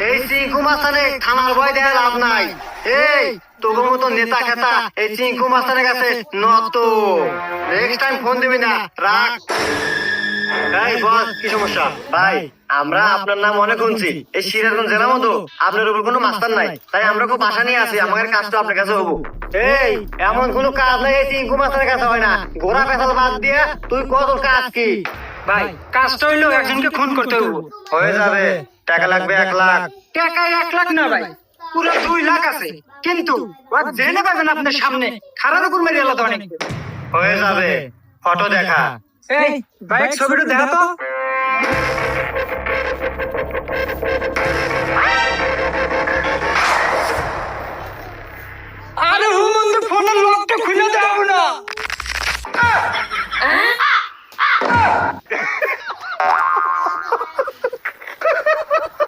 এই চিঙ্কু মাস্তানে থানার ভয় দেয়া লাভ নাই। এই তোর মতো নেতা খেতা এই চিঙ্কু মাস্তানের কাছে নত। নেক্সট টাইম ফোন দিবি না, রাখ। এই বস, কি সমস্যা? ভাই, আমরা আপনার নাম অনেক শুনছি এই সিরাজগঞ্জ জেলার মতো আপনার উপর কোনো মাস্টার নাই, তাই আমরা খুব আশা নিয়ে আছি আমাদের কাজটা আপনার কাছে হবো। এই এমন কোনো কাজ নাই এই চিঙ্কু মাস্টারের কাছে হয় না। ঘোড়া পেছাল বাদ দিয়ে তুই কত কাজ কি? ভাই কাজটা হইলো একজনকে খুন করতে হবে। হয়ে যাবে, টাকা লাগবে 1 লাখ। টাকা 1 লাখ না ভাই, পুরো 2 লাখ আছে, কিন্তু ও জেনে পাবেন আপনার সামনে খারাপ উপর মেরে এলো তো অনেক। হয়ে যাবে, ফটো দেখা। এই বাইক ছবিটা দেখা তো।